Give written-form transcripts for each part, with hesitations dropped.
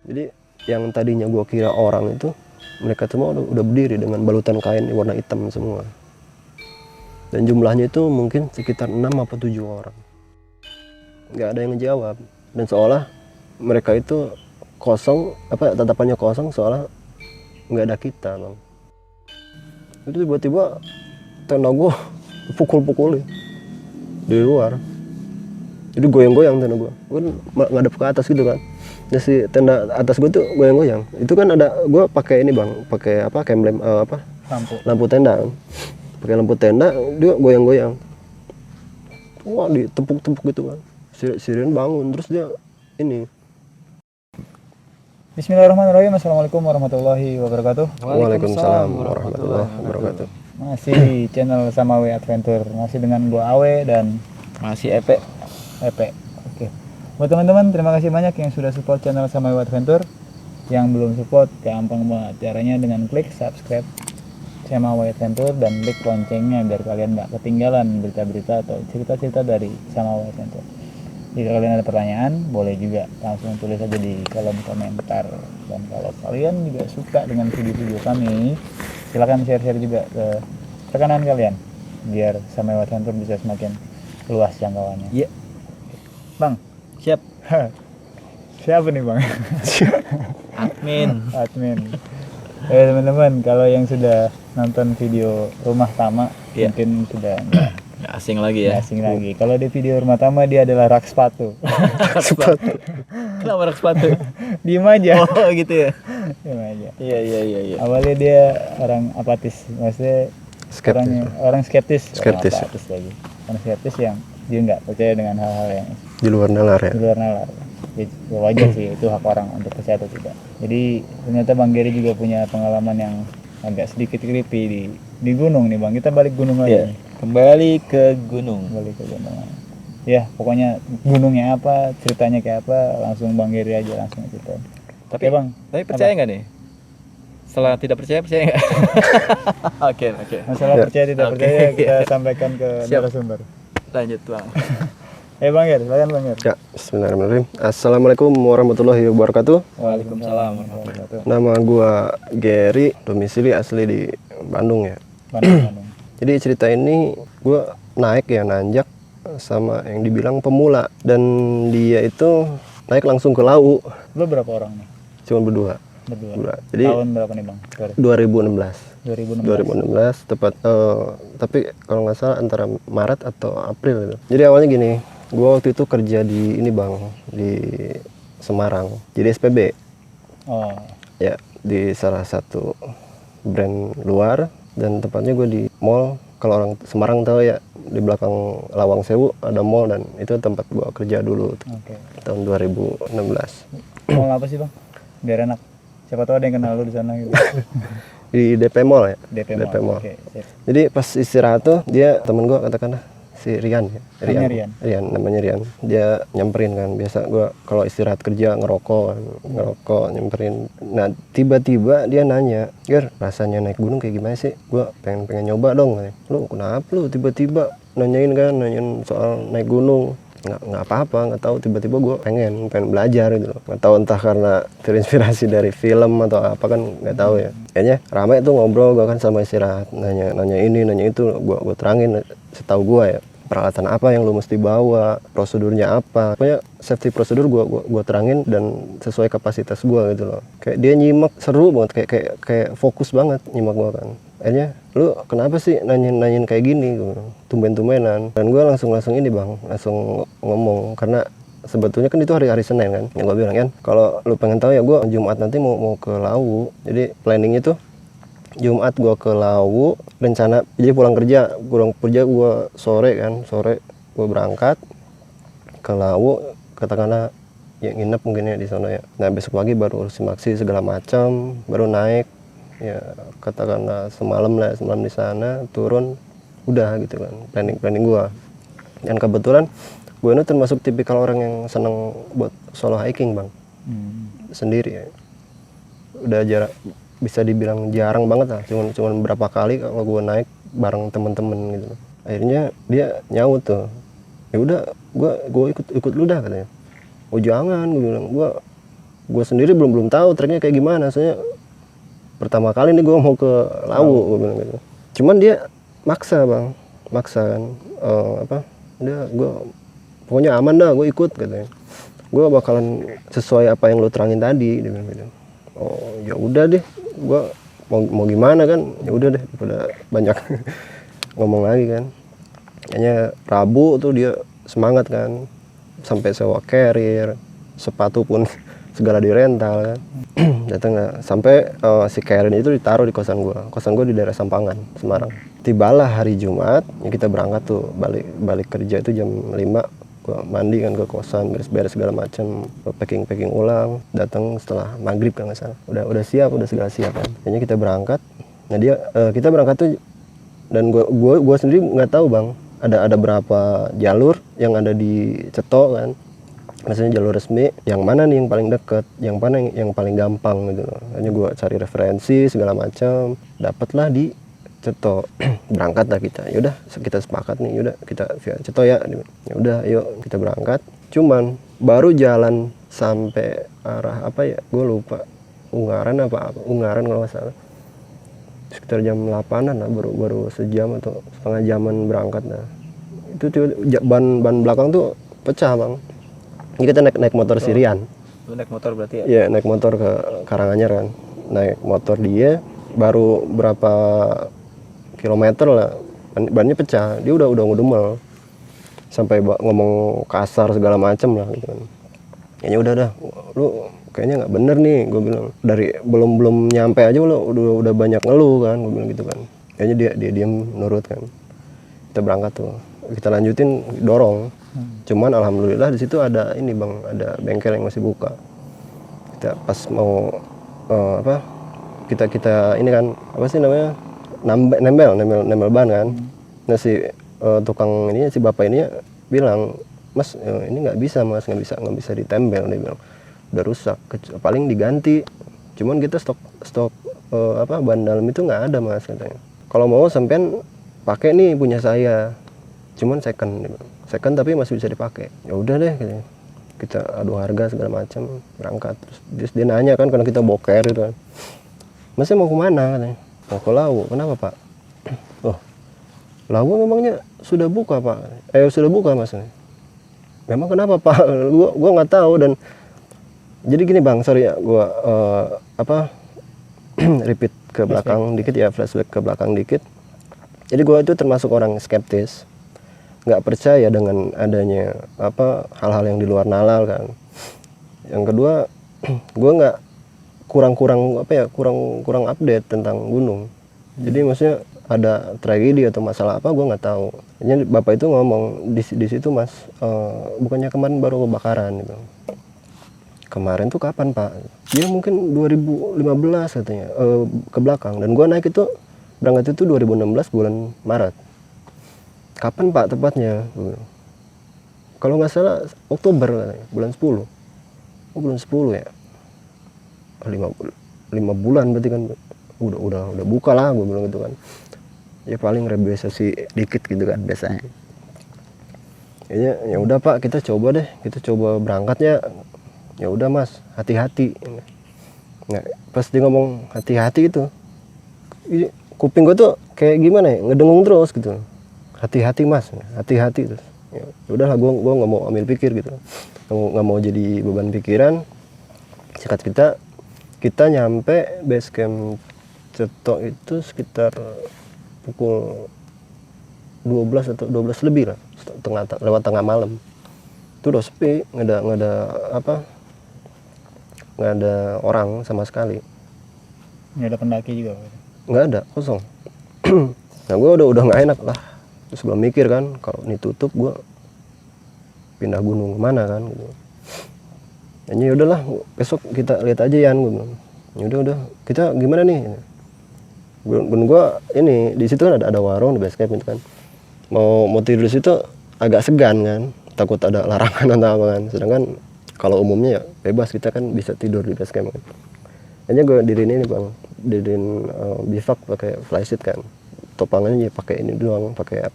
Jadi yang tadinya gua kira orang itu, mereka semua udah berdiri dengan balutan kain warna hitam semua. Dan jumlahnya itu mungkin sekitar 6 atau 7 orang. Nggak ada yang ngejawab. Dan seolah mereka itu kosong, tatapannya kosong, seolah nggak ada kita, Bang. Itu tiba-tiba tenda gua pukul-pukulin di luar. Jadi goyang-goyang tenda gua. Gua ngadep ke atas gitu kan. Nah, si tenda atas gua tuh goyang-goyang. Itu kan ada gua pakai ini, Bang, pakai emblem lampu tenda kan. Pakai lampu tenda, dia goyang-goyang. Wah, ditepuk-tepuk gitu kan. Sirin bangun, terus dia ini. Bismillahirrahmanirrahim. Assalamualaikum warahmatullahi wabarakatuh. Waalaikumsalam warahmatullahi wabarakatuh. Masih di channel Samawe Adventure, masih dengan gua Awe dan masih Epe. Oke. Buat teman-teman, terima kasih banyak yang sudah support channel Samawe Adventure. Yang belum support, gampang banget caranya dengan klik subscribe Samawe Adventure dan klik loncengnya biar kalian nggak ketinggalan berita-berita atau cerita-cerita dari Samawe Adventure. Jika kalian ada pertanyaan, boleh juga langsung tulis aja di kolom komentar. Dan kalau kalian juga suka dengan video-video kami, silahkan share-share juga ke rekanan kalian, biar Samawe Adventure bisa semakin luas jangkauannya. Iya. Bang, Siap. siapa nih Bang? Admin. Teman-teman, kalau yang sudah nonton video Rumah Tama, Iya. mungkin sudah nggak Asing lagi ya. asing lagi. Kalau di video Rumah Tama dia adalah rak sepatu. Kenapa rak sepatu? Diem aja. Oh gitu ya. Diem aja. Iya. Awalnya dia orang apatis, maksudnya orang skeptis. Skeptis. Orang apatis lagi. Orang skeptis yang dia nggak percaya dengan hal-hal yang Di luar nalar ya. di luar nalar. Ya, wajar sih, itu hak orang untuk percaya atau tidak. Jadi ternyata Bang Gary juga punya pengalaman yang agak sedikit creepy di gunung nih Bang. Kita balik gunung lagi. Iya. Kembali ke gunung. Balik ke gunung. Ya, pokoknya gunungnya apa, ceritanya kayak apa, langsung Bang Gary aja langsung cerita. Tapi Oke, Bang. Tapi percaya nggak nih? Setelah tidak percaya nggak? Oke. Masalah percaya tidak percaya kita sampaikan ke Siap. narasumber. Lanjut Bang. Bang Gary, silakan Bang Gary. Ya, bismillahirrahmanirrahim. Assalamualaikum warahmatullahi wabarakatuh. Waalaikumsalam. Nama gua Gary, domisili asli di Bandung ya. Bandung. Jadi cerita ini gua naik ya, nanjak sama yang dibilang pemula, dan dia itu naik langsung ke Lau. Lo berapa orang nih? Cuma berdua. Jadi Tahun berapa nih Bang? 2016. 2016. Tepat, tapi kalau nggak salah antara Maret atau April gitu. Jadi awalnya gini, gua waktu itu kerja di ini Bang, di Semarang, jadi SPB. Oh, Ya, di salah satu brand luar, dan tempatnya gue di mall. Kalau orang Semarang tahu ya, di belakang Lawang Sewu ada mall, dan itu tempat gue kerja dulu oke. tahun 2016. Mau apa sih Bang? Biar enak. Siapa tahu ada yang kenal lu di sana gitu. Di DP Mall ya. DP Mall. Oke, sip. Jadi pas istirahat tuh, dia temen gue katakanlah si Rian ya. Namanya Rian. Dia nyamperin kan, biasa gue kalau istirahat kerja ngerokok nyamperin. Nah tiba-tiba dia nanya, "Ger, rasanya naik gunung kayak gimana sih? Gue pengen nyoba dong." "Lu kenapa lu tiba-tiba nanyain soal naik gunung?" Nggak apa-apa, nggak tahu, tiba-tiba gue pengen belajar gitu loh. Nggak tahu entah karena terinspirasi dari film atau apa, kan nggak tahu ya. Kayaknya ramai tuh ngobrol, gue kan sama istirahat, nanya ini nanya itu, gue terangin setahu gue ya, peralatan apa yang lu mesti bawa, prosedurnya apa, pokoknya safety prosedur gue terangin dan sesuai kapasitas gue gitu loh. Kayak dia nyimak, seru banget, kayak fokus banget nyimak gue kan. Akhirnya, "Lu kenapa sih nanyain kayak gini?" Tumben-tumbenan. Dan gue langsung ini Bang, langsung ngomong, karena sebetulnya kan itu hari Senin kan. Yang gue bilang kan, kalau lu pengen tahu ya, gue Jumat nanti mau ke Lawu. Jadi planningnya tuh Jumat gue ke Lawu, rencana jadi pulang kerja gue sore gue berangkat ke Lawu, katakanlah ya nginep mungkin ya di sana ya. Nah besok pagi baru simaksi segala macam, baru naik ya, katakanlah semalam di sana, turun, udah gitu kan planning gua. Dan kebetulan gue ini termasuk tipikal orang yang seneng buat solo hiking Bang. Sendiri ya. Udah bisa dibilang jarang banget lah, cuman berapa kali kalau gue naik bareng temen-temen gitu. Akhirnya dia nyaut tuh, "Ya udah, gue ikut lu dah," katanya. "Oh jangan," gue bilang, gue sendiri belum tahu treknya kayak gimana, soalnya pertama kali nih gue mau ke Lawu, gue bilang gitu. Cuman dia maksa bang, maksa kan, dia gue pokoknya aman dah, gue ikut katanya, gue bakalan sesuai apa yang lo terangin tadi, dia bilang gitu. Oh ya udah deh, gue mau gimana kan, ya udah deh, daripada banyak ngomong lagi kan. Kayaknya Rabu tuh dia semangat kan, sampai sewa carrier, sepatu pun segala dirental kan. Datang sampai si carrier itu ditaruh di kosan gue di daerah Sampangan, Semarang. Tibalah hari Jumat, ya kita berangkat tuh balik kerja itu jam 5. Gue mandi kan ke kosan, beres-beres segala macam, packing ulang. Datang setelah maghrib kan nggak salah, udah siap, udah segala siap kan. Kayaknya kita berangkat. Nah kita berangkat tuh, dan gue sendiri nggak tahu bang, ada berapa jalur yang ada di Ceto kan, maksudnya jalur resmi, yang mana nih yang paling dekat, yang mana yang paling gampang gitu. Hanya gue cari referensi segala macam, dapatlah di Ceto. Berangkatlah kita, yaudah kita sepakat nih, yaudah kita via Ceto ya, yaudah yuk kita berangkat. Cuman baru jalan sampai arah apa ya, gue lupa, Ungaran kalau nggak salah, sekitar jam 8-an lah, baru sejam atau setengah jaman berangkat. Nah itu ban belakang tuh pecah bang. Ini kita naik motor si Rian. Lu naik motor berarti ya? Iya, naik motor ke Karanganyar kan. Naik motor dia baru berapa kilometer lah, bannya pecah. Dia udah ngedumel, sampai ngomong kasar segala macem lah gitu kan. Kayaknya udah dah, lu kayaknya nggak bener nih, gue bilang. Dari belum nyampe aja lu udah banyak ngeluh kan, gue bilang gitu kan. Kayaknya dia diem nurut kan. Kita berangkat tuh, kita lanjutin dorong. Cuman alhamdulillah di situ ada ini bang, ada bengkel yang masih buka. Kita pas mau kita ini kan, apa sih namanya, nembel ban kan. Nah si tukang ini, si bapak ini bilang, mas ini nggak bisa ditembel, dia bilang udah rusak, paling diganti. Cuman kita stok ban dalam itu nggak ada mas katanya. Kalau mau sampean pakai nih punya saya, cuman second tapi masih bisa dipakai. Ya udah deh katanya. Kita adu harga segala macam, berangkat. Terus dia nanya kan, karena kita boker gitu kan, masnya mau kemana katanya. Mau ke Lawu. Kenapa pak? Oh Lawu memangnya sudah buka pak? Sudah buka mas. Memang kenapa pak? Gua nggak tahu. Dan jadi gini bang, sorry ya, gua repeat ke belakang dikit ya, flashback ke belakang dikit. Jadi gua itu termasuk orang skeptis, nggak percaya dengan adanya hal-hal yang di luar nalar kan. Yang kedua, gue nggak kurang update tentang gunung. Jadi maksudnya ada tragedi atau masalah apa, gue nggak tahu. Jadi bapak itu ngomong di situ mas, bukannya kemarin baru kebakaran gitu. Kemarin tuh kapan pak? Dia mungkin 2015 katanya, ke belakang. Dan gue naik itu, berangkat itu 2016 bulan Maret. Kapan pak tepatnya? Kalau nggak salah Oktober katanya, bulan 10. Oh bulan 10 ya? 5 bulan berarti kan udah buka lah, gue bilang gitu kan. Ya paling rebiasasi dikit gitu kan biasanya. Ya udah pak, kita coba berangkatnya. Ya udah mas, hati-hati. Nah, pas dia ngomong hati-hati itu, kuping gue tuh kayak gimana ya, ngedengung terus gitu. Hati-hati mas, hati-hati terus. Ya udahlah, gue nggak mau ambil pikir gitu, nggak mau jadi beban pikiran. Sikat kita nyampe base camp Ceto itu sekitar pukul 12 atau 12 lebih lah, lewat tengah malam. Itu udah sepi, nggak ada orang sama sekali. Nggak ada pendaki juga? Nggak ada, kosong. Nah gue udah nggak enak lah. Terus gue mikir kan, kalau ini tutup gue pindah gunung kemana kan gitu. Ya udahlah, besok kita lihat aja Yan, gue bilang. Ya udah kita gimana nih? Gue ini di situ kan ada warung di base camp itu kan. Mau tidur di situ agak segan kan, takut ada larangan atau apa kan. Sedangkan kalau umumnya ya bebas, kita kan bisa tidur di base camp kan. Hanya gue diriin ini bang, bivak pakai flysheet kan. Topangannya pakai ini doang, pakai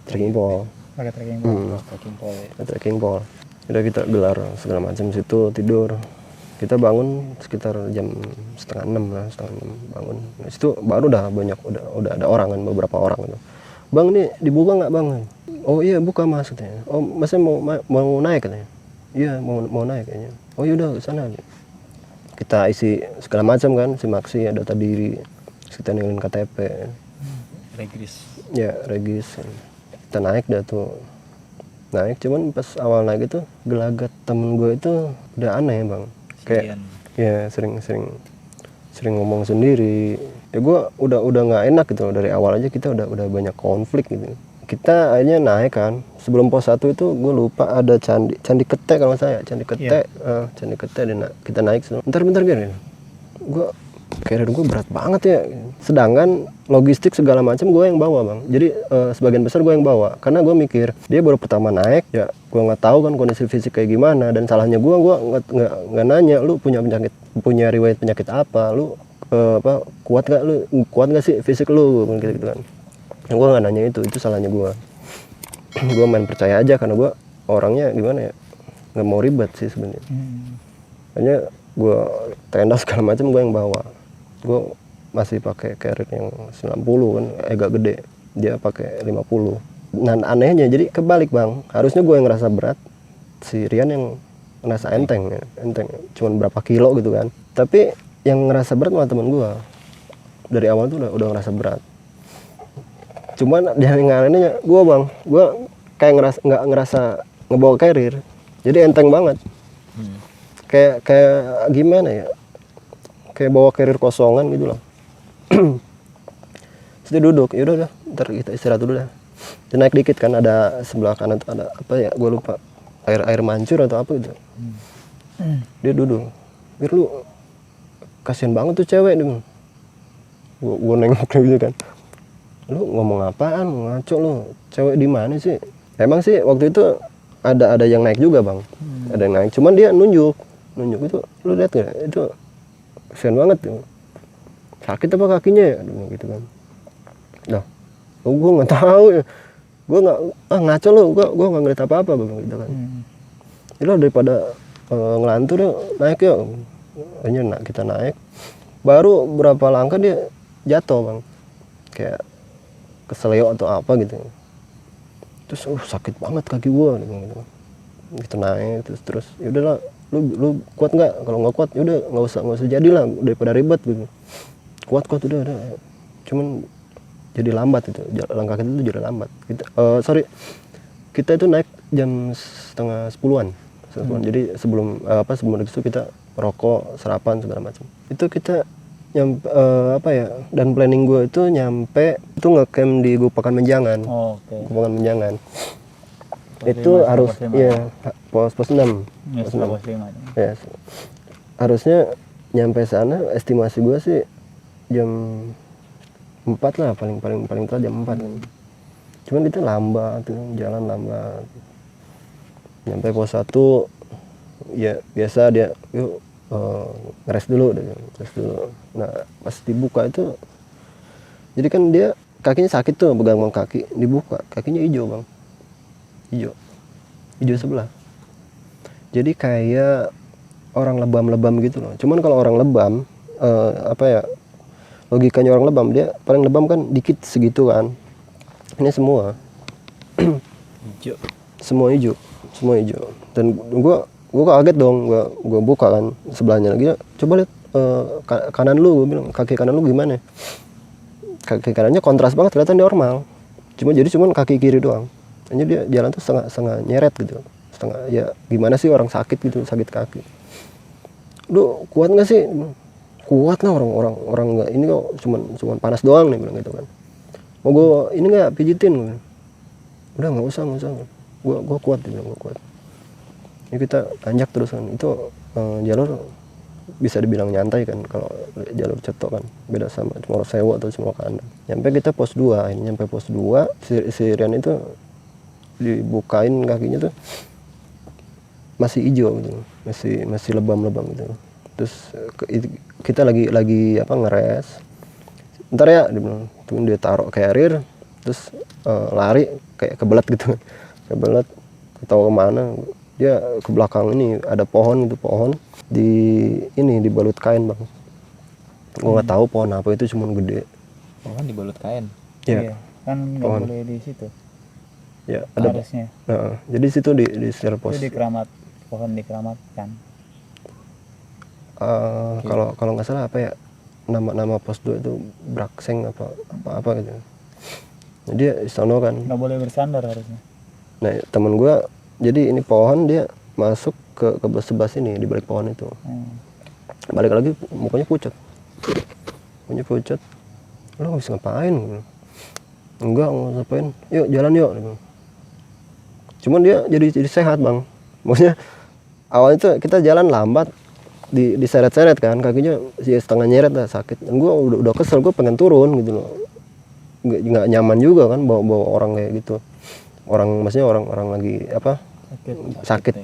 trekking pole. Pakai trekking pole. Trekking pole. Trekking pole. Udah kita gelar segala macam situ, tidur. Kita bangun sekitar jam 5:30 lah, 5:30 bangun. Nah, itu baru udah banyak, udah ada orang kan, beberapa orang gitu. Bang, nih dibuka nggak bang? Oh iya buka mas katanya. Oh masnya mau naik katanya. Iya mau naik kayaknya. Oh yaudah sana. Kita isi segala macam kan, simaksi, data diri, kita nilin KTP. Regis. Ya regis. Kita naik dah tuh. Naik, cuman pas awal naik itu gelagat temen gue itu udah aneh bang. Kayak ya sering ngomong sendiri. Ya gue udah nggak enak gitu. Dari awal aja kita udah banyak konflik gitu. Kita akhirnya naik kan. Sebelum pos 1 itu gue lupa ada candi Kete kalau saya. Candi Kete, Candi Kete kita naik. Bentar gini. Gue carrier gue berat banget ya. Sedangkan logistik segala macam gue yang bawa bang. Jadi sebagian besar gue yang bawa. Karena gue mikir dia baru pertama naik, ya gue nggak tahu kan kondisi fisik kayak gimana. Dan salahnya gue nggak nanya, lu punya riwayat penyakit apa, lu kuat nggak sih fisik lu gitu kan. Gue nggak nanya itu salahnya gue. Gue main percaya aja karena gue orangnya gimana ya, nggak mau ribet sih sebenarnya. Hanya gue tenda segala macam gue yang bawa. Gue masih pakai carrier yang 90 kan, agak gede. Dia pakai 50. Nah anehnya jadi kebalik bang. Harusnya gue yang ngerasa berat, si Rian yang ngerasa enteng. Cuman berapa kilo gitu kan. Tapi yang ngerasa berat malah temen gue. Dari awal tuh udah ngerasa berat. Cuman yang anehnya gue bang, gue kayak nggak ngerasa ngebawa carrier. Jadi enteng banget. Kayak gimana ya? Kayak bawa carrier kosongan gitu loh. Terus dia duduk, yaudah ntar kita istirahat dulu dah. Dia naik dikit kan, ada sebelah kanan tuh ada apa ya, gue lupa, air mancur atau apa gitu. Dia duduk, lu kasian banget tuh cewek dia. Gue nengok gitu kan, lu ngomong apaan, ngaco lu, cewek di mana sih? Emang sih waktu itu ada yang naik juga bang, ada yang naik, cuman dia nunjuk itu, lu lihat nggak? Itu kasian banget tuh. Sakit apa kakinya ya gitu kan. Nah gue nggak tahu ya, gue nggak ngaco lo, gue nggak ngeliat apa bang gitu kan. Jadi lo daripada ngelantur ya naik ya. Akhirnya kita naik, baru berapa langkah dia jatuh bang, kayak keseleo atau apa gitu. Terus sakit banget kaki gue gitu. Kita naik terus ya udahlah, lu kuat nggak? Kalau nggak kuat yaudah nggak usah jadilah, daripada ribet gitu. Kuat udah cuman jadi lambat itu, langkah kita itu jadi lambat. Kita itu naik jam 9:30-an. Jadi sebelum itu kita rokok, sarapan segala macam. Itu kita nyampe dan planning gue itu nyampe itu ngecamp di Gupakan Menjangan. Gupakan Menjangan. Itu harus ya pos 6. Pos 5. Ya. Harusnya nyampe sana estimasi gue sih jam 4 lah, paling telat jam 4 kan. Cuman itu lambat tuh, jalan lambat. Nyampe pos 1 ya biasa dia yuk ngeres dulu. Nah pas dibuka itu, jadi kan dia kakinya sakit tuh, pegang kaki, dibuka kakinya hijau bang, hijau sebelah. Jadi kayak orang lebam gitu loh. Cuman kalau orang lebam logikanya orang lebam, dia paling lebam kan dikit segitu kan. Ini semua Hijau. Semua hijau. Dan gua kaget dong, gua buka kan sebelahnya lagi. Coba lihat kanan lu, gua bilang kaki kanan lu gimana? Kaki kanannya kontras banget, kelihatan normal. Cuman kaki kiri doang. Hanya dia jalan tuh setengah nyeret gitu. Setengah ya gimana sih orang sakit gitu, sakit kaki. Lu kuat nggak sih? Kuat lah, orang nggak ini kok cuman panas doang nih bilang gitu kan. Mau gue ini nggak pijitin gue. Udah nggak usah gue kuat, dia bilang gue kuat. Ini kita tanjak terus kan, itu jalur bisa dibilang nyantai kan. Kalau jalur cetok kan beda sama Cemoro Sewu atau Cemoro Kanan. Nyampe kita pos 2, ini nyampe pos 2 si Rian itu dibukain kakinya tuh masih hijau gitu, masih lebam gitu. Terus kita lagi ngeres. Ntar ya dia bilang, tuh dia taruh carrier, terus lari kayak kebelet gitu, kebelet tahu kemana. dia ke belakang ini ada pohon, itu pohon dibalut kain bang. Gue nggak tahu pohon apa itu, cuma gede. Pohon dibalut kain. Iya, kan nggak Pohon. boleh di situ Ya ada. harusnya. Jadi situ di setel pos. Itu dikeramat, pohon dikeramatkan. Kalau nggak salah apa ya, nama pos 2 itu Brakseng apa gitu. Jadi di sono kan. Nggak boleh bersandar harusnya. Nah temen gue, jadi ini pohon dia masuk ke sebelah sini di balik pohon itu. Balik lagi mukanya pucat. Mukanya pucat. Lo nggak bisa ngapain? Enggak ngapain. Yuk jalan yuk. Cuman dia jadi sehat bang. Maksudnya awalnya tuh kita jalan lambat, diseret-seret kan, kakinya setengah nyeret lah, sakit. Dan gue udah kesel, gue pengen turun gitu loh. Nggak nyaman juga kan bawa orang kayak gitu. Maksudnya orang lagi apa?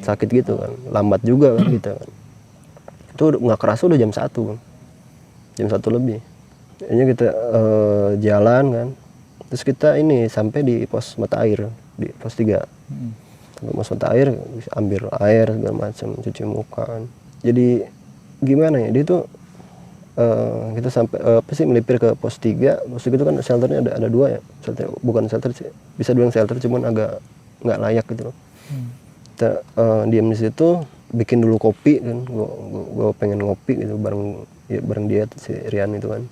Sakit gitu kan. Lambat juga kan kita kan. Itu nggak kerasa udah jam 1 bang. Jam 1 lebih. Ini kita jalan kan. Terus kita ini sampai di pos mata air, di pos 3. Sampai pos mata air, ambil air segala macam, cuci muka kan. Jadi gimana ya, dia tuh kita sampai melipir ke pos 3. Pos 3 itu kan shelternya ada 2 ya. Shelter, bukan shelter sih, bisa bilang shelter, cuman agak nggak layak gitu loh. Kita diam di situ, bikin dulu kopi kan. Gue pengen ngopi gitu bareng dia si Rian itu kan.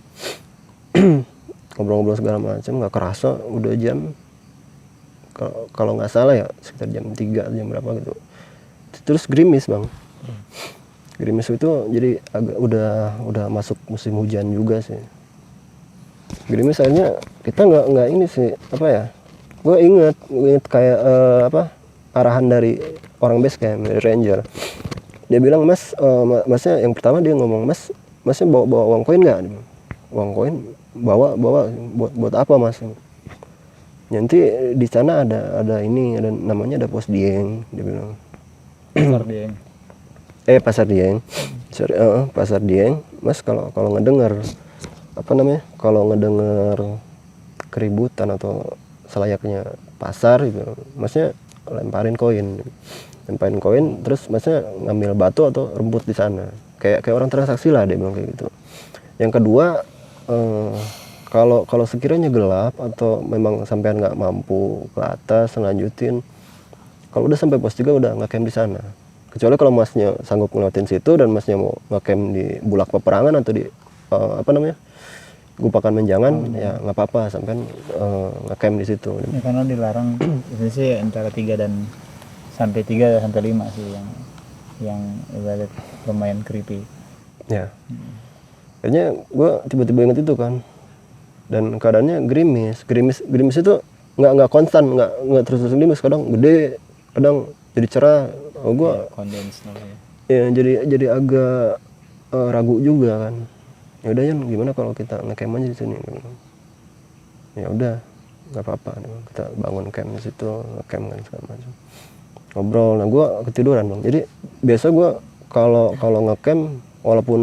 Ngobrol-ngobrol segala macam, nggak kerasa udah jam, kalau nggak salah ya sekitar jam 3, jam berapa gitu. Terus gerimis bang. Gerimis itu jadi agak udah masuk musim hujan juga sih. Gerimis akhirnya kita nggak ini sih, apa ya, gue inget kayak arahan dari orang base camp, dari ranger. Dia bilang, masnya yang pertama dia ngomong, masnya bawa uang koin nggak? Uang koin bawa buat apa mas? Nanti di sana ada namanya ada pos Dieng, dia bilang. Pasar Dieng. Pasar Dieng. Sorry, Pasar Dieng. Mas kalau ngedengar kalau ngedengar keributan atau selayaknya pasar gitu, masnya lemparin koin, terus masnya ngambil batu atau rumput di sana, kayak orang transaksi lah, dia bilang kayak gitu. Yang kedua, kalau sekiranya gelap atau memang sampean nggak mampu ke atas lanjutin, kalau udah sampai pos 3 udah nggak camp di sana. Kecuali kalau masnya sanggup ngelewatin situ dan masnya mau nge-camp di Bulak Peperangan atau di Gupakan Menjangan, ya nggak apa-apa sampean nge-camp di situ. Ya, karena dilarang itu sih antara 3 sampai 5 sih yang ibarat lumayan creepy. Ya. Kayaknya gue tiba-tiba inget itu kan. Dan keadaannya gerimis itu nggak konstan, nggak terus gerimis, kadang gede, kadang jadi cerah. Gue Kondens namanya. ya jadi agak ragu juga kan. Ya udah Yan, gimana kalau kita nge-camp aja di sini? Ya udah, nggak apa-apa, kita bangun camp di situ, nge-camp kan segala macam. Ngobrol, nah gue ketiduran bang. Jadi biasa gue kalau nge-camp walaupun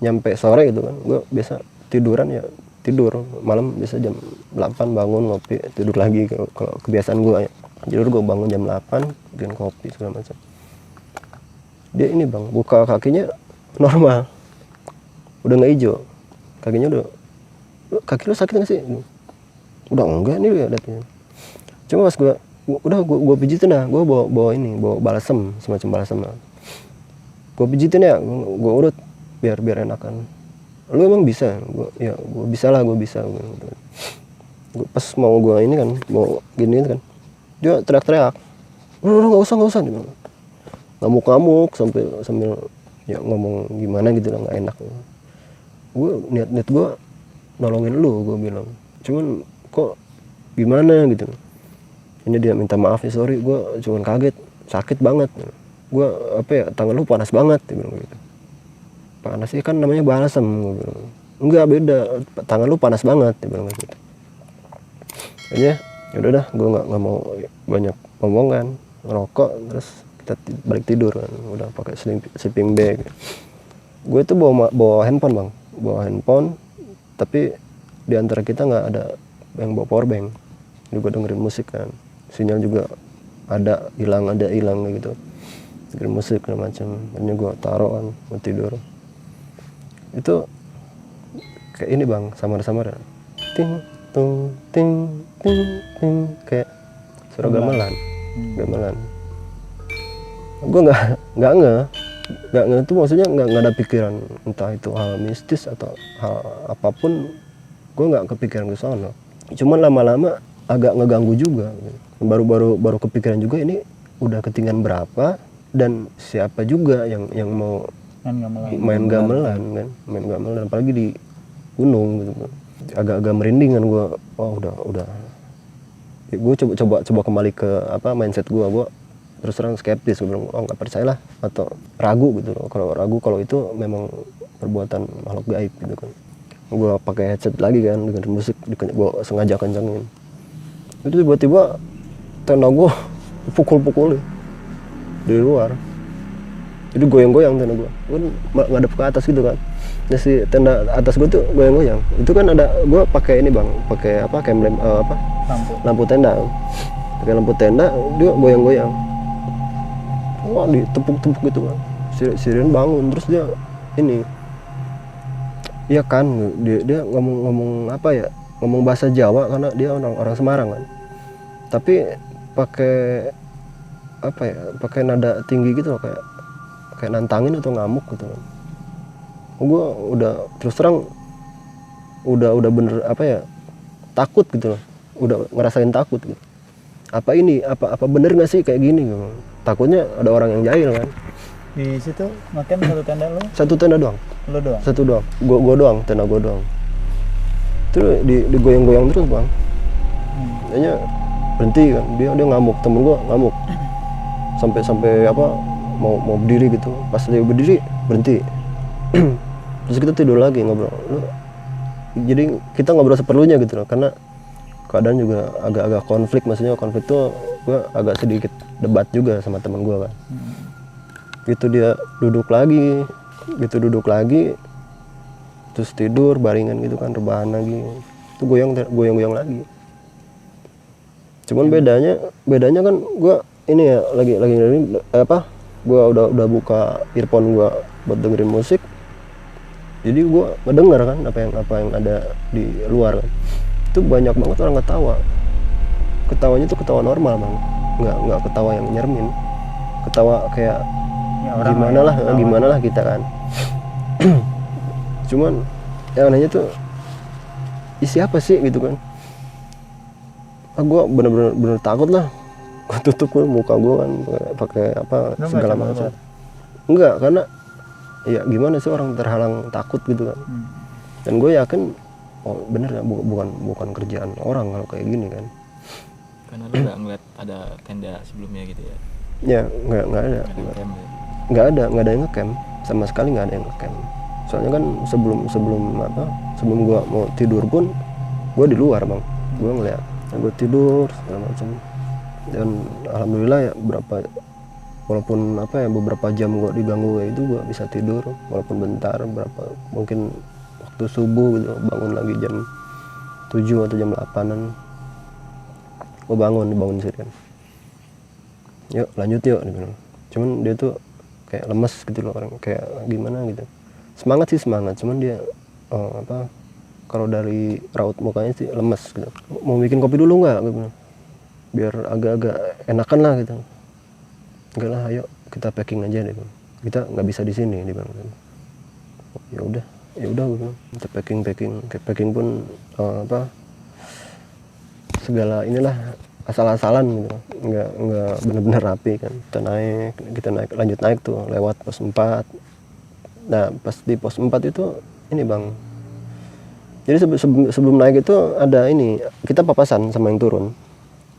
nyampe sore gitu kan, gue biasa tiduran ya tidur malam, biasa jam 8 bangun ngopi, tidur lagi kalau kebiasaan gue ya. Jadi gue bangun jam 8 bikin kopi segala macam. Dia ini bang, buka kakinya normal, udah nggak hijau, kakinya udah, kaki lu sakit nggak sih? Udah enggak nih lihat lihatnya. Cuma pas gue pijitin dah, gue bawa balsem, semacam balsem lah. Gue pijitin ya, gue urut biar enakan. Lu emang bisa? Gue bisa lah, gue bisa. Gua pas mau gue ini kan, mau gini kan, dia teriak-teriak, udah nggak usah, ngamuk sambil ya ngomong gimana gitu lah, nggak enak. Gue niat gue nolongin lu, gue bilang, cuman kok gimana gitu. Ini dia minta maaf ya, sorry, gue cuman kaget, sakit banget, gue tangan lu panas banget, dia bilang gitu. Panas sih kan namanya balsem, gue bilang. Enggak, beda, tangan lu panas banget, dia bilang gitu. Aja yaudah dah, gue nggak mau banyak ngomong kan, ngerokok, terus kita balik tidur kan, udah pakai sleeping bag. Gue itu bawa handphone bang, tapi di antara kita nggak ada yang bawa power bank. Jadi gue dengerin musik kan, sinyal juga ada hilang gitu, dengerin musik segala macam. Akhirnya gue taruh kan mau tidur, itu kayak ini bang, samar-samar ya, ting tung ting ting ting, kayak suara gamelan. Gue nggak nge itu, maksudnya nggak ada pikiran entah itu hal mistis atau hal apapun, gue nggak kepikiran ke sana. Cuman lama-lama agak ngeganggu juga, baru kepikiran juga ini udah ketinggian berapa dan siapa juga yang mau main gamelan, apalagi di gunung gitu. Agak merinding kan gue. Oh udah gue coba kembali ke mindset gue terus terang skeptis. Gue bilang nggak percaya lah, atau ragu gitu loh. Kalau itu memang perbuatan makhluk gaib gitu kan. Gue pakai headset lagi kan, dengerin musik, gue sengaja kencengin. Itu tiba-tiba tenda gue pukul-pukul dari luar. Jadi goyang-goyang tenda gue ngadep ke atas gitu kan. Nah, si tenda atas gue tuh goyang-goyang. Itu kan ada, gue pakai ini bang, pakai lampu tenda. Pakai lampu tenda, dia goyang-goyang. Wah, ditepuk-tepuk gitu kan. Si Rian bangun, terus dia ini, iya kan, dia ngomong apa ya, ngomong bahasa Jawa karena dia orang Semarang kan. Tapi pakai pakai nada tinggi gitu loh, kayak nantangin atau ngamuk gitu kan. Gue udah terus terang udah bener takut gitu loh, udah ngerasain takut gitu. Apa bener nggak sih kayak gini gitu. Takutnya ada orang yang jahil kan. Di situ makan satu tenda lo? Satu tenda doang. Lo doang? Satu doang. Gua doang, tenda gua doang. Terus digoyang-goyang terus bang. Kayaknya berhenti kan, dia ngamuk, temen gua ngamuk. Sampai mau berdiri gitu. Pas dia berdiri berhenti. Terus kita tidur lagi ngobrol. Jadi kita ngobrol seperlunya gitu loh, karena keadaan juga agak konflik. Maksudnya konflik tuh gue agak sedikit debat juga sama teman gue kan. Gitu dia duduk lagi, terus tidur baringan gitu kan, rebahan lagi. Itu goyang lagi. Cuman bedanya kan gue ini ya lagi gue udah buka earphone gue buat dengerin musik. Jadi gue ngedenger kan apa yang ada di luar kan. Itu banyak banget orang ketawanya tuh ketawa normal bang, nggak ketawa yang nyermin, ketawa kayak ya, gimana lah kita kan. Cuman yang anehnya tuh siapa sih gitu kan. Gue bener-bener takut lah. Gue tutup muka gue kan pakai segala macam. Enggak, karena ya gimana sih orang terhalang takut gitu kan. Dan gue yakin bener ya, bukan kerjaan orang kalau kayak gini kan. Karena lu nggak ngeliat ada tenda sebelumnya gitu ya? Ya nggak ada. Nggak ada yang ngecamp, sama sekali nggak ada yang ngecamp. Soalnya kan sebelum gue mau tidur pun gue di luar bang, gue ngeliat, gue tidur segala macam. Dan alhamdulillah ya walaupun beberapa jam gue diganggu kayak itu, gue bisa tidur walaupun bentar, mungkin waktu subuh gitu, bangun lagi jam 7 atau jam 8-an. Gue bangun sih kan. Yuk lanjut yuk gitu. Cuman dia tuh kayak lemes gitu loh, orang kayak gimana gitu. Semangat, cuman dia kalau dari raut mukanya sih lemes gitu. Mau bikin kopi dulu nggak gitu, biar agak-agak enakan lah gitu. Enggak lah, ayo kita packing aja deh, kita nggak bisa di sini, dia bilang. Ya udah gitu. Kita packing pun segala inilah asal-asalan gitu, nggak benar-benar rapi kan. Kita lanjut naik tuh lewat pos 4. Nah pas di pos 4 itu ini bang, jadi sebelum naik itu ada ini, kita papasan sama yang turun.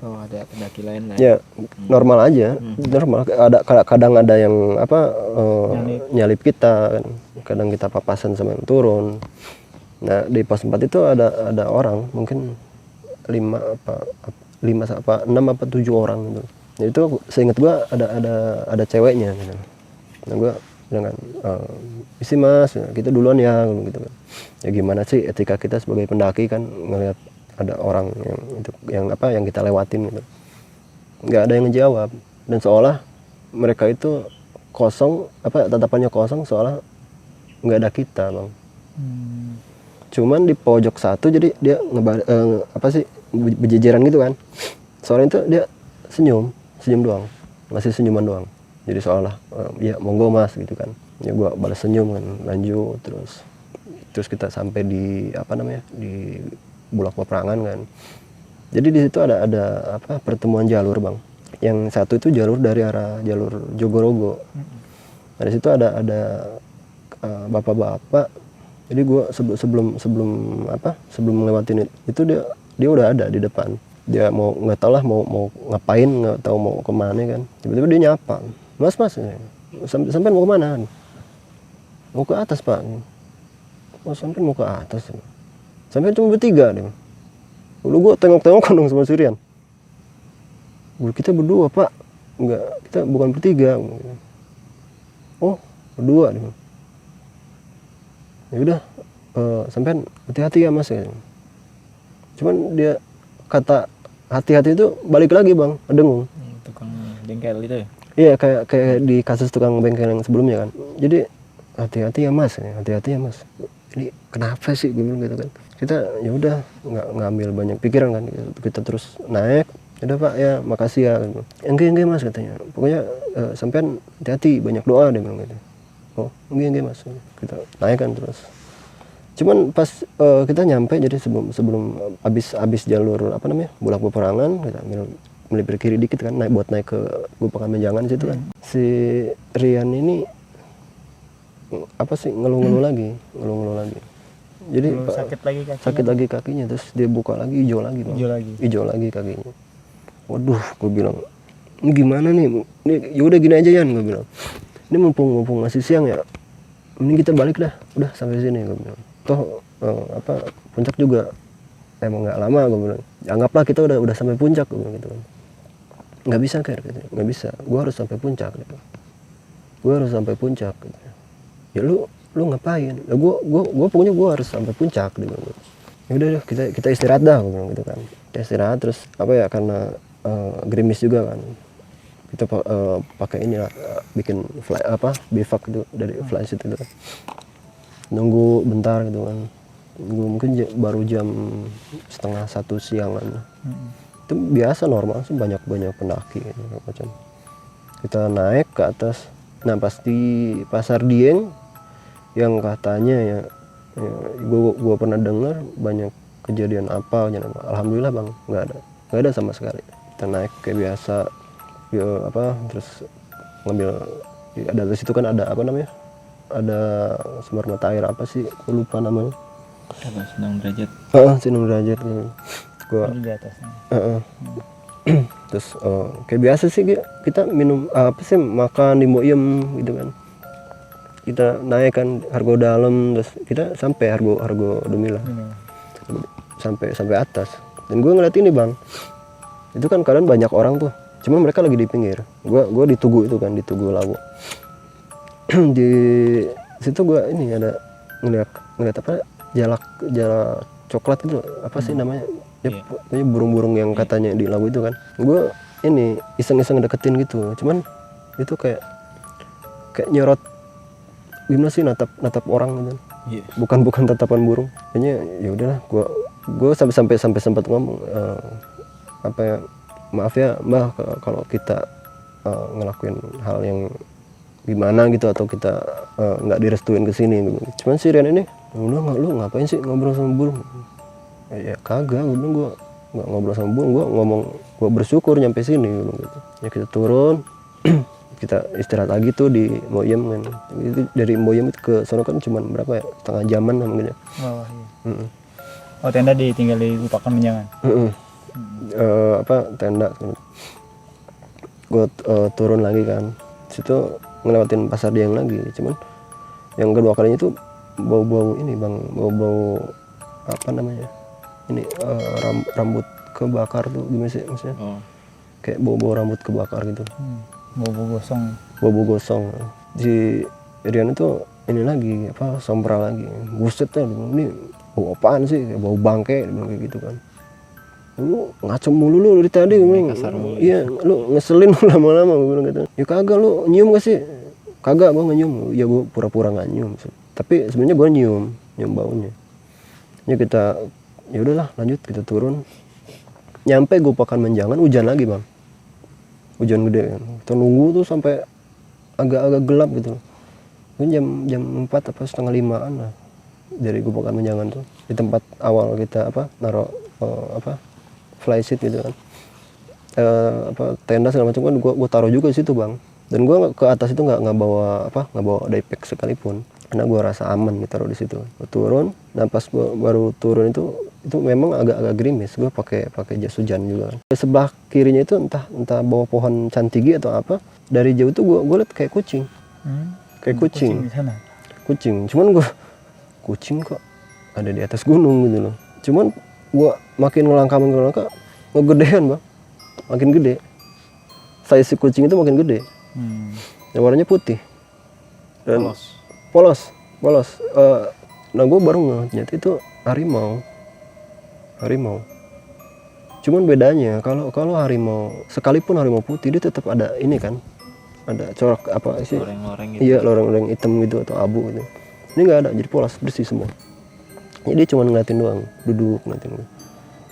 Oh, ada pendaki lain lah ya. Normal aja. Normal, kadang ada yang nyalip kita kan, kadang kita papasan sama yang turun. Nah di pos 4 itu ada orang, mungkin 6 apa 7 orang gitu. Nah, itu seingat gua ada ceweknya gitu. Nah gua bilang kan, isi mas, kita duluan ya gitu kan. Ya gimana sih etika kita sebagai pendaki kan, ngelihat ada orang yang kita lewatin gitu. nggak ada yang ngejawab, dan seolah mereka itu kosong, tatapannya kosong, seolah nggak ada kita bang. Cuman di pojok satu jadi dia berjejeran gitu kan, soalnya itu dia senyum doang, masih senyuman doang, jadi seolah ya monggo mas gitu kan, ya gua balas senyum kan, lanjut terus kita sampai di di Bulak Peperangan kan. Jadi di situ ada pertemuan jalur bang. Yang satu itu jalur dari arah jalur Jogorogo. Nah, di situ ada bapak-bapak. Jadi gua sebelum ngelewatin itu dia udah ada di depan. Dia nggak tahu lah mau ngapain, nggak tahu mau kemana kan. Tiba-tiba dia nyapa, mas sampai mau kemana? Mau ke atas pak. Oh sampai mau ke atas. Sampai cuma bertiga deh. Lalu gue tengok-tengok dong sama Surian. Kita berdua pak, enggak, kita bukan bertiga. Oh berdua deh. Ya udah, sampai hati-hati ya mas. Cuman dia kata hati-hati itu balik lagi bang, dengung. Tukang bengkel itu ya? Iya kayak di kasus tukang bengkel yang sebelumnya kan. Jadi hati-hati ya mas, ini kenapa sih gue bilang gitu kan. Kita ya udah nggak ngambil banyak pikiran kan, kita terus naik. Udah pak ya makasih ya. Enggak mas katanya, pokoknya sampean hati-hati, banyak doa dia bilang gitu. Oh enggak mas, kita naik kan terus. Cuman pas kita nyampe, jadi sebelum habis jalur Bulak Peperangan, kita melipir kiri dikit kan, naik ke Gupakan Menjangan situ kan. Si Rian ini ngeluh-ngeluh lagi. Jadi sakit lagi kakinya, terus dia buka lagi, hijau lagi kakinya. Waduh, gue bilang ini gimana nih? Ini yaudah gini aja Yan, gue bilang. Ini mumpung masih siang ya, ini kita balik dah, udah sampai sini gue bilang. Toh puncak juga emang nggak lama, gue bilang. Anggaplah kita udah sampai puncak, gue bilang gitu kan. Nggak bisa nggak bisa, gue harus sampai puncak gitu. Gue harus sampai puncak gitu. Ya lu ngapain? Ya gue pokoknya gue harus sampai puncak gitu. Ya udah kita istirahat dah, gue bilang gitu kan. Kita istirahat terus karena gerimis juga kan. Kita pakai ini lah, bikin bivak itu dari flash itu kan. Nunggu bentar gitu kan. Mungkin baru jam 12:30 siang kan. Itu biasa normal sih, banyak pendaki gitu, macam. Kita naik ke atas. Nah pas di Pasar Dieng yang katanya ya gue pernah dengar banyak kejadian alhamdulillah bang nggak ada sama sekali. Kita naik kayak biasa terus ngambil, ada di situ kan ada ada sumber mata air gue lupa namanya. Sinung Derajat. Sinung Derajat gitu. Gua di atasnya. Terus kayak biasa sih kita minum makan di Moyem gitu kan. Kita naik kan Hargo Dalam, terus kita sampai Hargo Dumilah. Sampai atas. Dan gue ngeliat ini bang, itu kan kadang banyak orang tuh, cuma mereka lagi di pinggir. Gue di Tugu itu kan, di Tugu Lawu. Di situ gue ini ada ngeliat jalak coklat itu sih namanya? Ya pokoknya burung-burung yang katanya di Lawu itu kan. Gue ini iseng-iseng deketin gitu, cuman itu kayak nyorot gimana sih, natap orang gitu. Bukan tatapan burung. Kayaknya ya udahlah, gue sampai sempat ngomong maaf ya mbah kalau kita ngelakuin hal yang gimana gitu, atau kita nggak direstuin kesini gitu. Cuman si Rian ini udah lu ngapain sih ngobrol sama burung? Ya kagak, gue nggak ngobrol sama burung, gue ngomong gue bersyukur nyampe sini gitu. Ya kita turun kita istirahat lagi tuh di Moyem kan. Itu dari Moyem itu ke sono kan cuma berapa ya, setengah jaman lah mungkin ya. Oh tenda ditinggal di Gupakan Menjangan. Tenda gue turun lagi kan, situ ngelewatin Pasar Dieng lagi. Cuman yang kedua kalinya itu bau ini bang, bau ini rambut kebakar tuh, gimana sih maksudnya? Kayak bau rambut kebakar gitu. Bobo gosong. Si Rian itu ini lagi sompral lagi. Buset ya, ini bau apaan sih? Bau bangke kayak gitu kan. lu ngaco mulu lu dari tadi, gue bilang. kasar mulu. Iya, lu ngeselin lu lama-lama, gue bilang gitu. Ya kagak, lu nyium gak sih? Kagak, gue nggak nyium. Ya gue pura-pura nggak nyium. Tapi sebenarnya gue nyium baunya. Ya kita, ya udahlah lanjut, kita turun. Nyampe gue Pakan Menjangan, hujan lagi bang, hujan gede kan. Kita nunggu tuh sampai agak-agak gelap gitu. Mungkin jam 4 apa setengah 5-an lah dari gue Pakan Menjangan tuh, di tempat awal kita naruh fly seat gitu kan, tenda segala macam kan gue taruh juga di situ bang. Dan gue ke atas itu nggak bawa daypack sekalipun, karena gue rasa aman ditaruh di situ. Gue turun, dan pas gue baru turun itu memang agak gerimis. Gue pakai jas hujan juga kan. Di sebelah kirinya itu entah bawah pohon cantigi atau apa, dari jauh tuh gue liat kayak kucing. Kayak kucing di sana. Kucing, cuman kucing kok ada di atas gunung gitu loh. Cuman gue makin ngelangkah ngegedean bang, makin gede. Size si kucing itu makin gede. Yang warnanya putih dan polos. Nah gue baru ngeliat itu harimau. Cuman bedanya kalau harimau, sekalipun harimau putih, dia tetap ada ini kan, ada corak apa sih, loreng-loreng gitu. iya loreng hitam gitu atau abu gitu. Ini nggak ada, jadi polos bersih semua. Jadi dia cuma ngeliatin doang, duduk ngeliatin.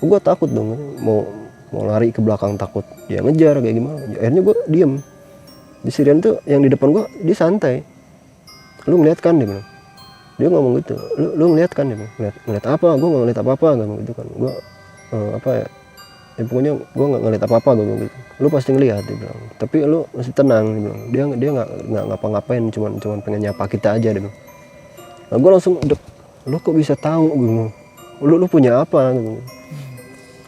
Gue takut dong, mau lari ke belakang, takut dia ngejar kayak gimana. Akhirnya gue diem. Di Sirian tuh yang di depan gue, dia santai. Lu ngeliat kan, dia bilang. Dia ngomong gitu, lu ngeliat kan, dia bilang. Ngeliat apa? Gue nggak ngeliat apa-apa, gitu kan. Gue ya pokoknya gue nggak ngeliat apa-apa, gue bilang gitu. Lu pasti ngeliat, dia bilang. Tapi lu masih tenang, dia bilang. Dia nggak ngapa-ngapain, cuman pengen nyapa kita aja, dia bilang. Nah, gue langsung lu kok bisa tahu, gue. Lu punya apa, gitu.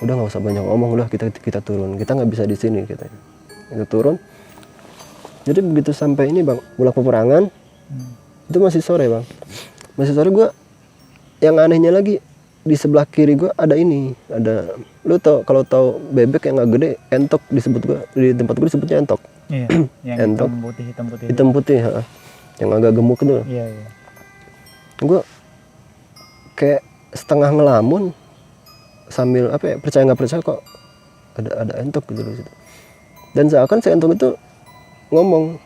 Udah nggak usah banyak ngomong, udah kita turun, kita nggak bisa di sini, kita turun. Jadi begitu sampai ini bang, Bulak Peperangan, itu masih sore bang, masih sore. Gue yang anehnya lagi, di sebelah kiri gue ada lu kalau tahu bebek yang nggak gede, entok disebut gue, di tempat gue disebutnya entok. Iya, yang entok, hitam putih yang agak gemuk itu. Iya. Gue kayak setengah ngelamun sambil percaya nggak percaya kok ada entok gitu di situ. Dan seakan si entok itu ngomong,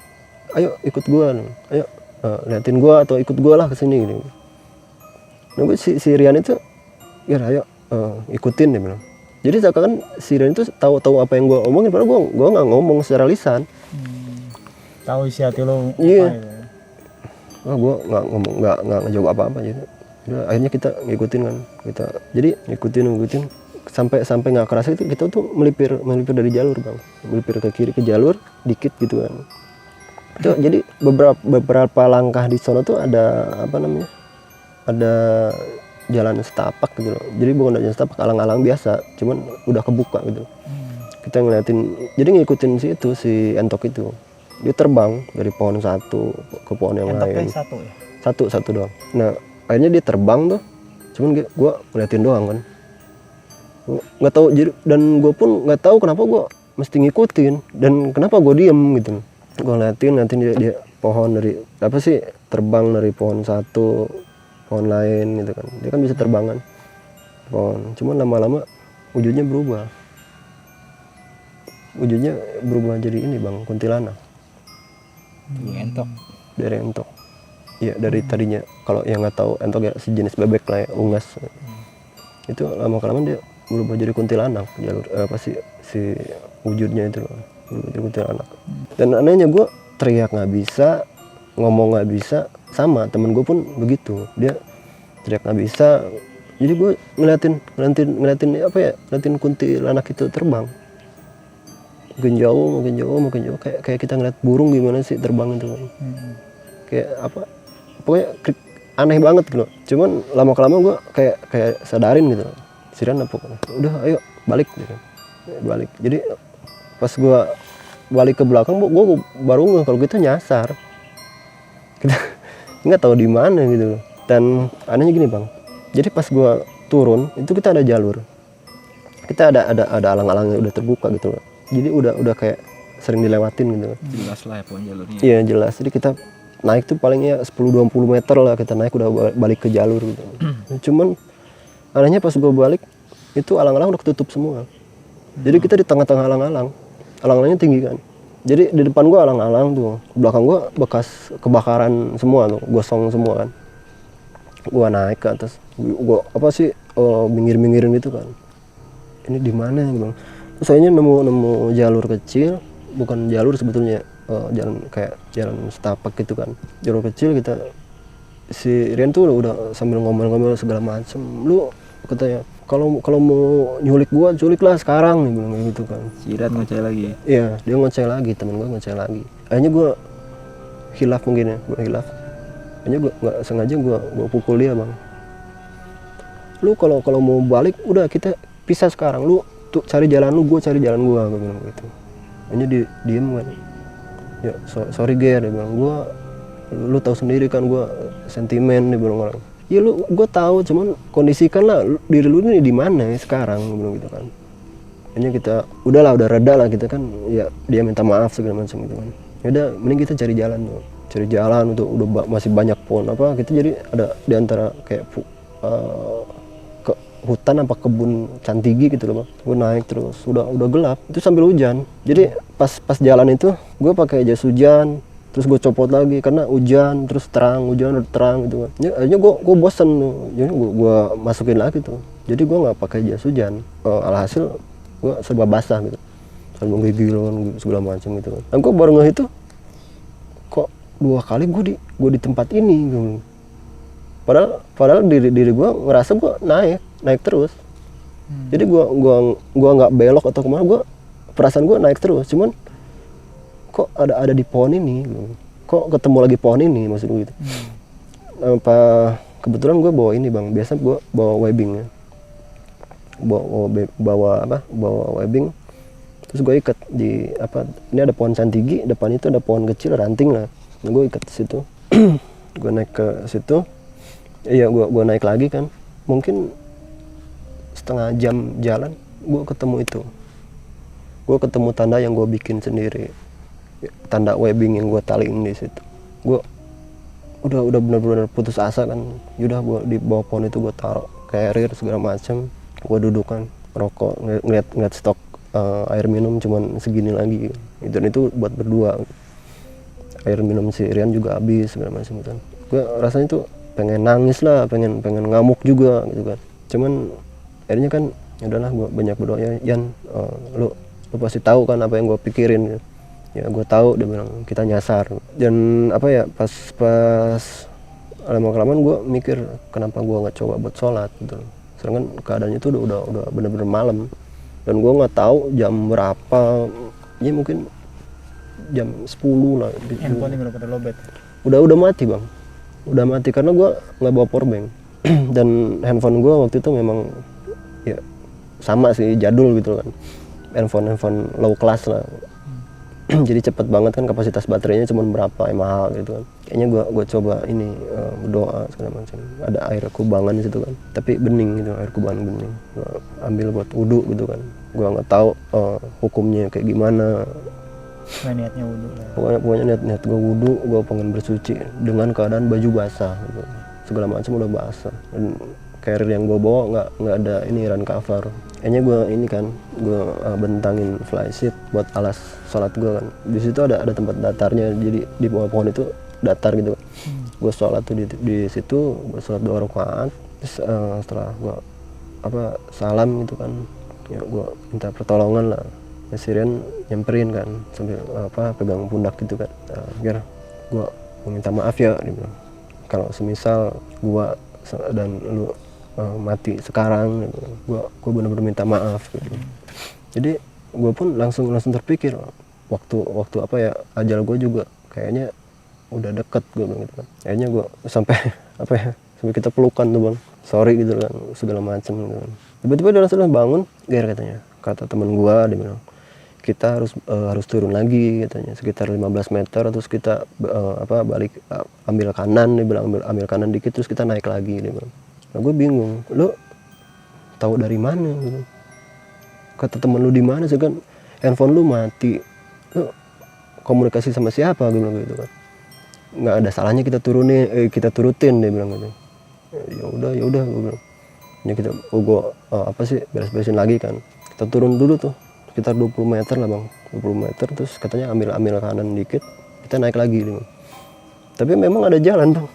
ayo ikut gua, ayo liatin gua atau ikut gua lah ke sini gitu. Nah, si Rian itu, ya ayo ikutin, dia bilang. Jadi seakan si Rian itu tahu apa yang gua omongin, padahal gua nggak ngomong secara lisan. Tahu isi hati lo. Iya. Gua nggak ngomong, nggak ngejawab apa-apa gitu. Udah, akhirnya kita ngikutin kan, jadi ngikutin sampai nggak kerasa itu kita tuh melipir dari jalur bang, melipir ke kiri ke jalur dikit gitu kan. Itu jadi beberapa langkah di sana tuh ada ada jalan setapak gitu loh. Jadi bukan jalan setapak, alang-alang biasa, cuman udah kebuka gitu. Kita ngeliatin, jadi ngikutin si entok itu. Dia terbang dari pohon satu ke pohon yang lain. Satu ya? Satu doang. Nah akhirnya dia terbang tuh, cuman gue ngeliatin doang kan, nggak tahu. Jadi dan gue pun nggak tahu kenapa gue mesti ngikutin dan kenapa gue diem gitu. Gue ngeliatin dia pohon dari terbang dari pohon satu pohon lain gitu kan. Dia kan bisa terbangan pohon, cuman lama-lama wujudnya berubah jadi ini bang, kuntilanak. Entok. Dari entok. Iya, dari tadinya kalau yang nggak tahu entok ya sejenis bebek lah ya, unggas. Itu lama-kelamaan dia berubah jadi kuntilanak, si wujudnya itu loh, berubah jadi kuntilanak. Dan anehnya gue teriak nggak bisa, ngomong nggak bisa, sama temen gue pun begitu. Dia teriak nggak bisa, jadi gue ngeliatin kuntilanak itu terbang. Makin jauh, kayak kita ngeliat burung gimana sih terbang itu. Kayak pokoknya aneh banget gitu. Cuman lama-kelamaan gue kayak sadarin gitu. Siran udah ayo balik gitu. Balik. Jadi pas gue balik ke belakang, gue baru nggak kalau gitu nyasar. Kita nggak tahu di mana gitu. Dan anehnya gini bang. Jadi pas gue turun itu kita ada jalur. Kita ada alang-alang yang udah terbuka gitu. Jadi udah kayak sering dilewatin gitu. Jelas lah ya pohon jalurnya. Iya jelas. Jadi kita naik tuh palingnya 10-20 meter lah kita naik, udah balik ke jalur gitu. Cuman anehnya pas gue balik itu alang-alang udah ketutup semua. Jadi kita di tengah-tengah alang-alangnya tinggi kan. Jadi di depan gua alang-alang tuh, belakang gua bekas kebakaran semua tuh, gosong semua kan. Gua naik ke atas, gua minggir-minggirin gitu kan. Ini di mana gitu. Terus saya nemu jalur kecil, bukan jalur sebetulnya, jalan kayak jalan setapak gitu kan. Jalur kecil kita, si Rian tuh udah sambil ngomel-ngomel segala macem. Lu katanya kalau mau nyulik gua, culik lah sekarang nih, bilang kayak gitu kan. Sirat ngoceh lagi. Iya, dia ngoceh lagi, temen gua ngoceh lagi. Akhirnya gua hilaf mungkin ya, akhirnya gua nggak sengaja gua pukul dia, Bang. Lu kalau mau balik udah kita pisah sekarang, lu tuh cari jalan lu, gua cari jalan gua bilang gitu. Akhirnya diem kan. Ya sorry Ger, dia bilang, lu tahu sendiri kan gua sentimen, dia bilang orang. Ya gua tahu, cuman kondisikan lah diri lu ini di mana ya sekarang, bilang gitu kan. Akhirnya kita udah reda lah kita kan, ya dia minta maaf segala macam gitu kan. Ya udah, mending kita cari jalan tuh. Cari jalan untuk udah masih banyak pohon apa, kita jadi ada di antara kayak ke hutan apa kebun cantigi gitu loh, Bang. Gue naik terus, udah gelap, itu sambil hujan. Jadi pas jalan itu gue pakai jas hujan, terus gue copot lagi karena hujan terus hujan terang gitu kan. Akhirnya gue bosen tuh, jadi gue masukin lagi tuh. Jadi gue nggak pakai jas hujan, alhasil gue serba basah gitu, sambil menggigil kan segala macam gitu kan. Dan gue baru ngeh itu, kok 2 kali gue di tempat ini gitu. Padahal diri gue ngerasa gue naik terus. Jadi gue nggak belok atau kemana, perasaan gue naik terus, cuman kok ada di pohon ini gitu. Kok ketemu lagi pohon ini, maksud gue gitu. Apa kebetulan gue bawa ini, Bang, biasa gue bawa webbing ya, bawa webbing, terus gue ikat di ini ada pohon cantigi, depan itu ada pohon kecil ranting lah, gue ikat di situ. Gue naik ke situ. Iya, gue naik lagi kan, mungkin setengah jam jalan gue ketemu tanda yang gue bikin sendiri, tanda webbing yang gue taliin di situ. Gue udah benar-benar putus asa kan. Yaudah, gue di bawah pohon itu gue taruh carrier segala macam, gue duduk kan rokok, ngeliat stok air minum cuman segini lagi, dan itu buat berdua. Air minum si Rian juga habis segala macam gitu. Gue rasanya tuh pengen nangis lah, pengen ngamuk juga gitu kan. Cuman akhirnya kan ya udahlah, gue banyak berdoa, ya Yan, lu pasti tahu kan apa yang gue pikirin gitu. Ya gue tahu, dia bilang kita nyasar. Dan pas lama-kelamaan gue mikir kenapa gue nggak coba buat sholat gitu. Sedangkan keadaannya itu udah bener-bener malam, dan gue nggak tahu jam berapa, ya mungkin jam 10 lah. Handphone udah pada lobet. Udah mati, Bang. Udah mati karena gue nggak bawa powerbank. Dan handphone gue waktu itu memang ya sama sih, jadul gitu kan, handphone low class lah. Jadi cepet banget kan, kapasitas baterainya cuma berapa mAh gitu kan. Kayaknya gue coba ini berdoa segala macam, ada air kubangan di situ kan, tapi bening gitu, air kubangan bening. Gue ambil buat wudhu gitu kan. Gue nggak tahu hukumnya kayak gimana. Niatnya wudhu lah. Pokoknya niat gue wudhu, gue pengen bersuci dengan keadaan baju basah gitu. Segala macam udah basah, dan carrier yang gue bawa nggak ada ini run cover. Kayaknya gue bentangin flysheet buat alas sholat gue kan. Di situ ada tempat datarnya, jadi di bawah pohon itu datar gitu. Gue sholat tuh di situ, gue sholat 2 rakaat. Terus setelah gue salam gitu kan, ya gue minta pertolongan lah. Sirian nyamperin kan sambil pegang pundak gitu kan. Biar gue minta maaf ya, dia bilang. Kalau semisal gue dan lu mati sekarang, gue benar-benar minta maaf gitu. Jadi gue pun langsung terpikir, waktu ajal gue juga kayaknya udah deket, gue bilang gitu kan. Kayaknya gue sampai sampai kita pelukan tuh, Bang, sorry gitu kan, segala macem gitu kan. Tiba-tiba dia langsung bangun, katanya, kata teman gue, dia bilang kita harus turun lagi katanya, sekitar 15 meter, terus kita balik, ambil kanan, dia bilang ambil kanan dikit, terus kita naik lagi, dia bilang. Nah gue bingung, lu tahu dari mana gitu. Kata temen lu di mana sih kan, handphone lu mati, lu komunikasi sama siapa, gue bilang gitu kan. Nggak ada salahnya kita turutin, dia bilang gitu. Ya udah gue bilang. Ini kita beres-beresin lagi kan. Kita turun dulu tuh sekitar 20 meter lah bang, 20 meter, terus katanya ambil kanan dikit, kita naik lagi nih bang. Tapi memang ada jalan bang,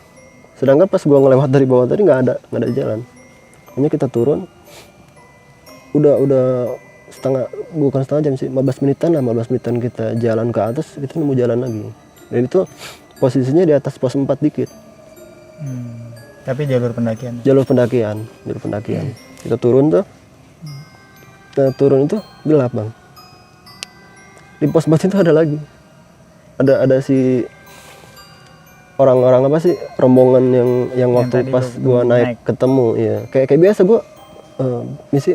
sedangkan pas gua ngelewat dari bawah tadi nggak ada jalan. Hanya kita turun, udah bukan setengah jam sih, 15 menitan kita jalan ke atas, kita nemu jalan lagi. Dan itu posisinya di atas pos 4 dikit. Tapi jalur pendakian. Jalur pendakian. Kita turun tuh. Kita turun itu gelap bang. Di pos 4 itu ada lagi. Ada si orang-orang apa sih, rombongan yang waktu pas gua naik ketemu, ya. Kayak biasa gua misi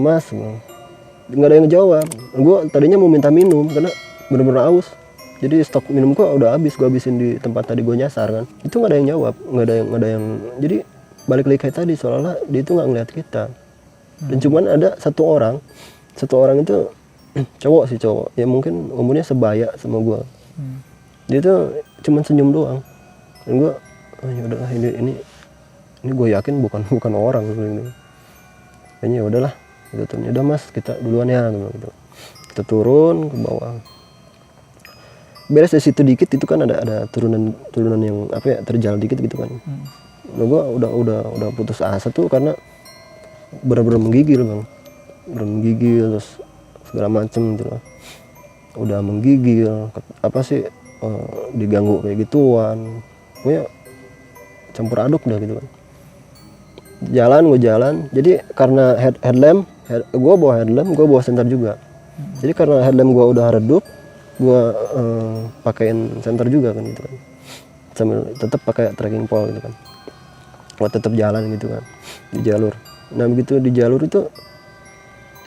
mas, nggak ada yang ngejawab. Gua tadinya mau minta minum karena bener-bener aus. Jadi stok minum gua udah habis, gua habisin di tempat tadi gua nyasar kan. Itu nggak ada yang jawab, nggak ada yang. Jadi balik lagi kayak tadi, seolah-olah dia itu nggak ngeliat kita. Dan cuman ada satu orang itu cowok, ya mungkin umurnya sebaya sama gua. Dia tuh cuman senyum doang. Dan gua, ya udahlah, ini gue yakin bukan orang gitu. Kayaknya udahlah gitu. Udah mas, kita duluan ya gitu. Kita turun ke bawah. Beres dari situ dikit itu kan ada turunan yang terjal dikit gitu kan. Nah, gue udah putus asa tuh karena bener-bener menggigil bang, terus segala macem gitu lah. Udah menggigil, diganggu kayak gituan, pokoknya campur aduk dah gitu kan. Gue jalan, jadi karena gue bawa headlamp, gue bawa senter juga. Jadi karena headlamp gue udah redup, gue pakein senter juga kan gitu kan, sambil tetap pakai tracking pole gitu kan. Gue tetap jalan gitu kan di jalur. Nah begitu di jalur itu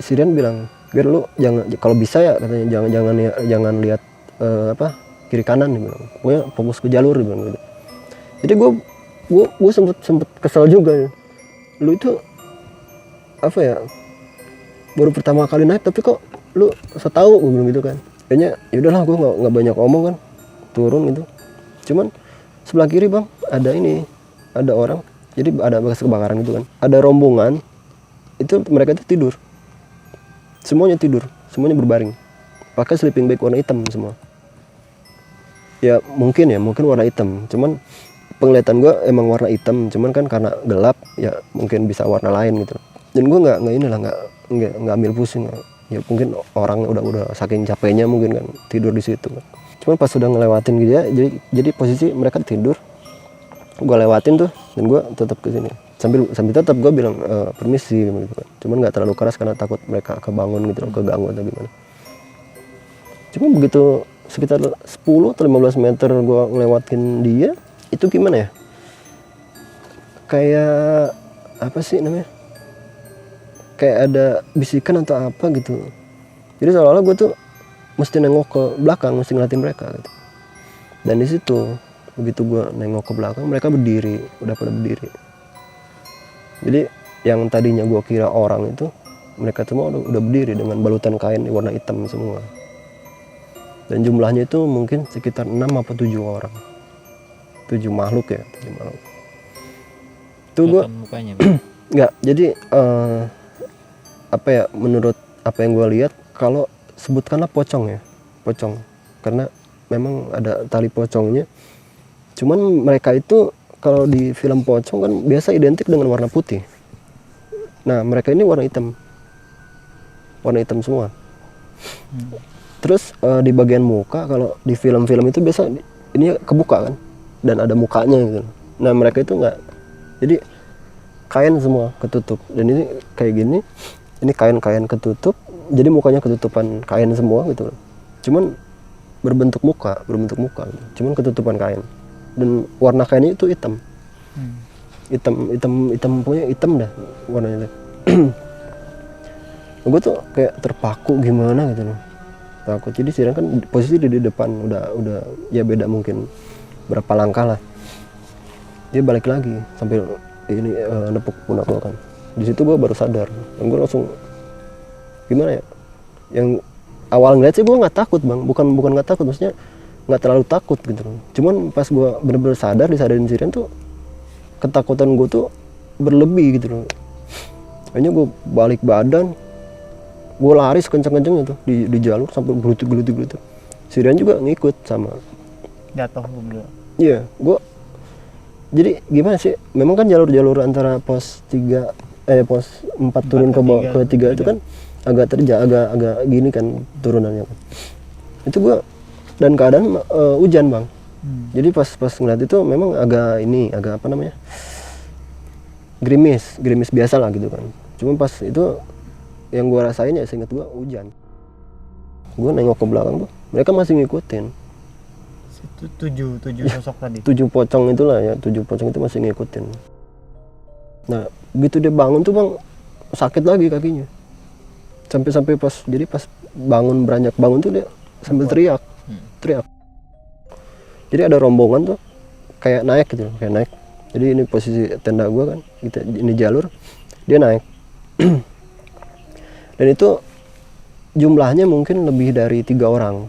si Rian bilang, "Ger, lu jangan, kalau bisa ya katanya jangan lihat kiri kanan," dia bilang. Pokoknya fokus ke jalur, dia bilang gitu. Jadi gue sempet kesel juga ya. Lu itu baru pertama kali naik tapi kok lu so tau, gue bilang gitu kan. Kayaknya yaudahlah, gue nggak banyak omong kan, turun gitu. Cuman sebelah kiri bang ada orang. Jadi ada bekas kebakaran gitu kan. Ada rombongan, itu mereka itu tidur. Semuanya berbaring. Pakai sleeping bag warna hitam semua. Ya mungkin warna hitam. Cuman penglihatan gue emang warna hitam. Cuman kan karena gelap, ya mungkin bisa warna lain gitu. Dan gue nggak ambil pusing. Ya mungkin orang udah saking capeknya mungkin kan tidur di situ. Cuman pas sudah ngelewatin gitu ya, jadi posisi mereka tidur. Gue lewatin tuh dan gue tetap ke sini sambil tetap gue bilang permisi gitu kan. Cuman nggak terlalu keras karena takut mereka kebangun gitu, keganggu atau gimana. Cuma begitu sekitar 10 atau 15 meter gue ngelewatin dia, itu gimana ya, kayak apa sih namanya, kayak ada bisikan atau apa gitu. Jadi seolah-olah gue tuh mesti nengok ke belakang, mesti ngeliatin mereka gitu. Dan di situ begitu gue nengok ke belakang, mereka udah pada berdiri. Jadi yang tadinya gue kira orang itu, mereka semua udah berdiri dengan balutan kain warna hitam semua. Dan jumlahnya itu mungkin sekitar 6 atau 7 orang. 7 makhluk ya, 7 makhluk. Itu gue nggak, jadi menurut apa yang gue lihat, kalau sebutkanlah pocong, karena memang ada tali pocongnya. Cuman mereka itu kalau di film pocong kan biasa identik dengan warna putih. Nah mereka ini warna hitam semua. Terus di bagian muka, kalau di film-film itu biasa ini kebuka kan, dan ada mukanya gitu. Nah mereka itu enggak, jadi kain semua ketutup. Dan ini kayak gini, ini kain ketutup, jadi mukanya ketutupan kain semua gitu. Cuman berbentuk muka gitu. Cuman ketutupan kain. Dan warna kainnya itu hitam. Hitam pokoknya hitam dah warnanya. Gue tuh kayak terpaku gimana gitu loh. Takut. Jadi Rian kan posisi di depan, udah ya beda mungkin berapa langkah lah. Dia balik lagi sambil ini nepuk pundak gue kan. Di situ gue baru sadar. Dan gue langsung gimana ya? Yang awal ngeliat sih gue nggak takut bang, bukan nggak takut, maksudnya nggak terlalu takut gitu loh. Cuman pas gue bener-bener disadarin si Rian tuh, ketakutan gue tuh berlebih gitu loh. Akhirnya gue balik badan, gue lari sekencang-kencangnya tuh di jalur sampai gelutuk. Si Rian juga ngikut sama. Jatuh dulu. Iya, gue jadi gimana sih? Memang kan jalur antara pos 4 turun ke bawah ke 3 itu kan agak agak gini kan turunannya kan. Itu gue dan keadaan hujan bang. Jadi pas ngeliat itu memang agak apa namanya, gerimis biasa lah gitu kan. Cuma pas itu yang gue rasain ya seingat gue hujan. Gue nengok ke belakang tuh, mereka masih ngikutin. Itu 7 sosok tadi. 7 pocong itulah ya, 7 pocong itu masih ngikutin. Nah begitu dia bangun tuh bang, sakit lagi kakinya. Sampai pas beranjak bangun tuh dia sambil teriak. Jadi ada rombongan tuh kayak naik gitu, kayak naik. Jadi ini posisi tenda gue kan, ini jalur, dia naik. Dan itu jumlahnya mungkin lebih dari 3 orang.